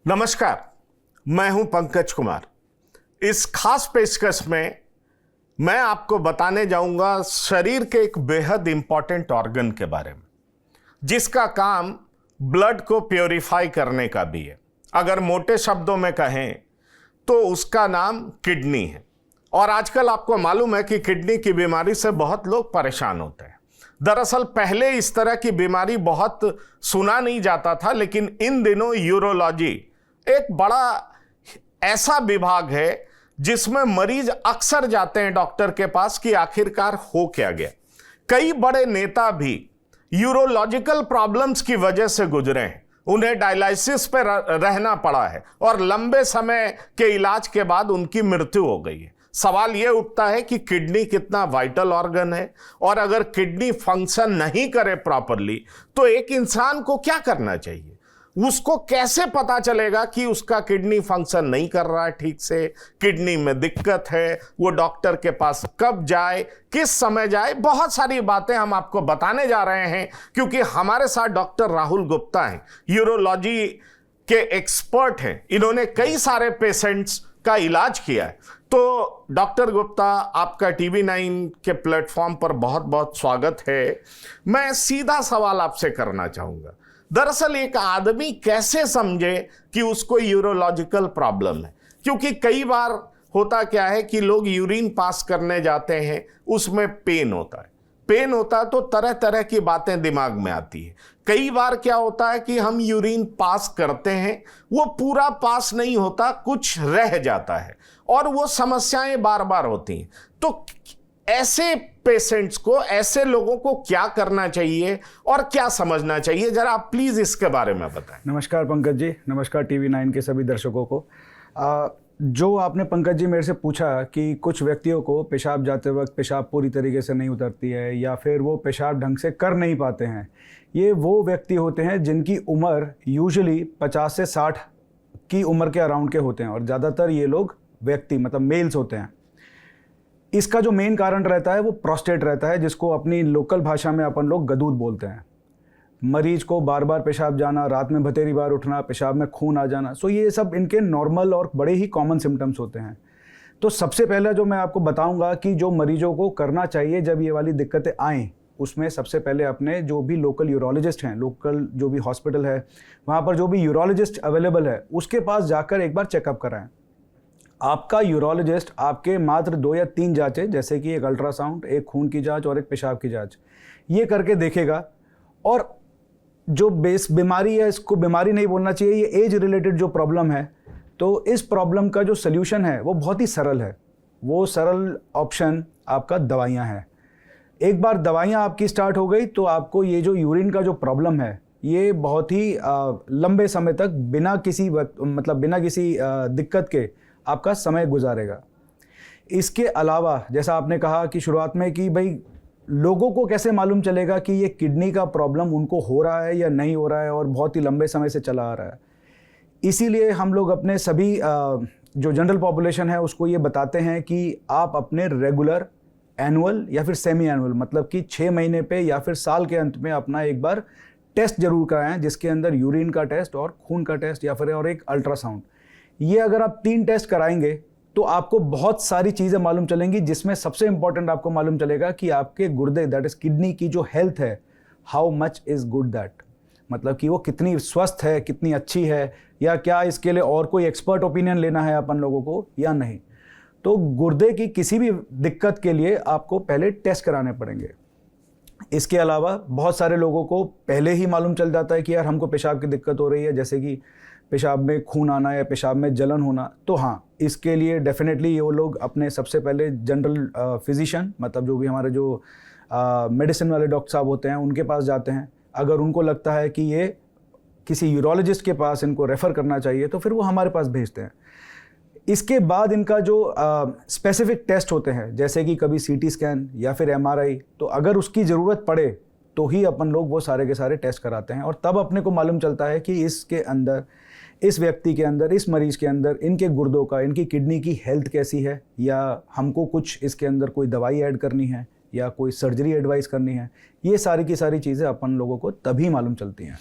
नमस्कार, मैं हूं पंकज कुमार। इस खास पेशकश में मैं आपको बताने जाऊंगा शरीर के एक बेहद इंपॉर्टेंट ऑर्गन के बारे में, जिसका काम ब्लड को प्योरीफाई करने का भी है। अगर मोटे शब्दों में कहें तो उसका नाम किडनी है। और आजकल आपको मालूम है कि किडनी की बीमारी से बहुत लोग परेशान होते हैं। दरअसल पहले इस तरह की बीमारी बहुत सुना नहीं जाता था, लेकिन इन दिनों यूरोलॉजी एक बड़ा ऐसा विभाग है जिसमें मरीज अक्सर जाते हैं डॉक्टर के पास कि आखिरकार हो क्या गया। कई बड़े नेता भी यूरोलॉजिकल प्रॉब्लम्स की वजह से गुजरे हैं, उन्हें डायलिसिस पर रहना पड़ा है और लंबे समय के इलाज के बाद उनकी मृत्यु हो गई है। सवाल यह उठता है कि किडनी कितना वाइटल ऑर्गन है, और अगर किडनी फंक्शन नहीं करे प्रॉपरली तो एक इंसान को क्या करना चाहिए। उसको कैसे पता चलेगा कि उसका किडनी फंक्शन नहीं कर रहा है ठीक से, किडनी में दिक्कत है, वो डॉक्टर के पास कब जाए, किस समय जाए। बहुत सारी बातें हम आपको बताने जा रहे हैं, क्योंकि हमारे साथ डॉक्टर राहुल गुप्ता हैं, यूरोलॉजी के एक्सपर्ट हैं। इन्होंने कई सारे पेशेंट्स का इलाज किया है। तो डॉक्टर गुप्ता, आपका TV9 के प्लेटफॉर्म पर बहुत बहुत स्वागत है। मैं सीधा सवाल आपसे करना चाहूंगा। दरअसल एक आदमी कैसे समझे कि उसको यूरोलॉजिकल प्रॉब्लम है, क्योंकि कई बार होता क्या है कि लोग यूरिन पास करने जाते हैं, उसमें पेन होता है तो तरह तरह की बातें दिमाग में आती है। कई बार क्या होता है कि हम यूरिन पास करते हैं, वो पूरा पास नहीं होता, कुछ रह जाता है और वो समस्याएं बार बार होती हैं। तो ऐसे पेशेंट्स को, ऐसे लोगों को क्या करना चाहिए और क्या समझना चाहिए, जरा आप प्लीज इसके बारे में बताएं। नमस्कार पंकज जी, नमस्कार TV9 के सभी दर्शकों को। जो आपने पंकज जी मेरे से पूछा कि कुछ व्यक्तियों को पेशाब जाते वक्त पेशाब पूरी तरीके से नहीं उतरती है या फिर वो पेशाब ढंग से कर नहीं पाते हैं, ये वो व्यक्ति होते हैं जिनकी उम्र यूजुअली 50 से 60 की उम्र के अराउंड के होते हैं, और ज़्यादातर ये लोग व्यक्ति मतलब मेल्स होते हैं। इसका जो मेन कारण रहता है वो प्रोस्टेट रहता है, जिसको अपनी लोकल भाषा में अपन लोग गदूद बोलते हैं। मरीज को बार बार पेशाब जाना, रात में बतेरी बार उठना, पेशाब में खून आ जाना, सो ये सब इनके नॉर्मल और बड़े ही कॉमन सिम्टम्स होते हैं। तो सबसे पहले जो मैं आपको बताऊंगा कि जो मरीजों को करना चाहिए जब ये वाली दिक्कतें आएँ, उसमें सबसे पहले अपने जो भी लोकल यूरोलॉजिस्ट हैं, लोकल जो भी हॉस्पिटल है वहाँ पर जो भी यूरोलॉजिस्ट अवेलेबल है, उसके पास जाकर एक बार चेकअप कराएं। आपका यूरोलॉजिस्ट आपके मात्र 2 या 3 जांचें, जैसे कि एक अल्ट्रासाउंड, एक खून की जांच और एक पेशाब की जांच, ये करके देखेगा। और जो बेस बीमारी है, इसको बीमारी नहीं बोलना चाहिए, ये एज रिलेटेड जो प्रॉब्लम है, तो इस प्रॉब्लम का जो सल्यूशन है वो बहुत ही सरल है। वो सरल ऑप्शन आपका दवाइयाँ हैं। एक बार दवाइयाँ आपकी स्टार्ट हो गई तो आपको ये जो यूरिन का जो प्रॉब्लम है, ये बहुत ही लंबे समय तक बिना किसी दिक्कत के आपका समय गुजारेगा। इसके अलावा जैसा आपने कहा कि शुरुआत में कि भाई लोगों को कैसे मालूम चलेगा कि ये किडनी का प्रॉब्लम उनको हो रहा है या नहीं हो रहा है और बहुत ही लंबे समय से चला आ रहा है। इसीलिए हम लोग अपने सभी जो जनरल पॉपुलेशन है उसको ये बताते हैं कि आप अपने रेगुलर, एनुअल या फिर सेमी एनुअल, मतलब कि 6 महीने पे या फिर साल के अंत में अपना एक बार टेस्ट जरूर कराएं, जिसके अंदर यूरिन का टेस्ट और खून का टेस्ट या फिर और एक अल्ट्रासाउंड। ये अगर आप 3 टेस्ट कराएंगे तो आपको बहुत सारी चीज़ें मालूम चलेंगी, जिसमें सबसे इंपॉर्टेंट आपको मालूम चलेगा कि आपके गुर्दे, दैट इज किडनी की जो हेल्थ है, how much is good that, मतलब कि वो कितनी स्वस्थ है, कितनी अच्छी है, या क्या इसके लिए और कोई एक्सपर्ट ओपिनियन लेना है अपन लोगों को या नहीं। तो गुर्दे की किसी भी दिक्कत के लिए आपको पहले टेस्ट कराने पड़ेंगे। इसके अलावा बहुत सारे लोगों को पहले ही मालूम चल जाता है कि यार हमको पेशाब की दिक्कत हो रही है, जैसे कि पेशाब में खून आना या पेशाब में जलन होना। तो हाँ, इसके लिए डेफिनेटली वो लोग अपने सबसे पहले जनरल फिजिशियन, मतलब जो भी हमारे जो मेडिसिन वाले डॉक्टर साहब होते हैं, उनके पास जाते हैं। अगर उनको लगता है कि ये किसी यूरोलॉजिस्ट के पास इनको रेफ़र करना चाहिए तो फिर वो हमारे पास भेजते हैं। इसके बाद इनका जो स्पेसिफिक टेस्ट होते हैं, जैसे कि कभी CT स्कैन या फिर MRI, तो अगर उसकी ज़रूरत पड़े तो ही अपन लोग वो सारे के सारे टेस्ट कराते हैं, और तब अपने को मालूम चलता है कि इसके अंदर, इस व्यक्ति के अंदर, इस मरीज़ के अंदर इनके गुर्दों का, इनकी किडनी की हेल्थ कैसी है, या हमको कुछ इसके अंदर कोई दवाई ऐड करनी है या कोई सर्जरी एडवाइस करनी है। ये सारी की सारी चीज़ें अपन लोगों को तभी मालूम चलती हैं।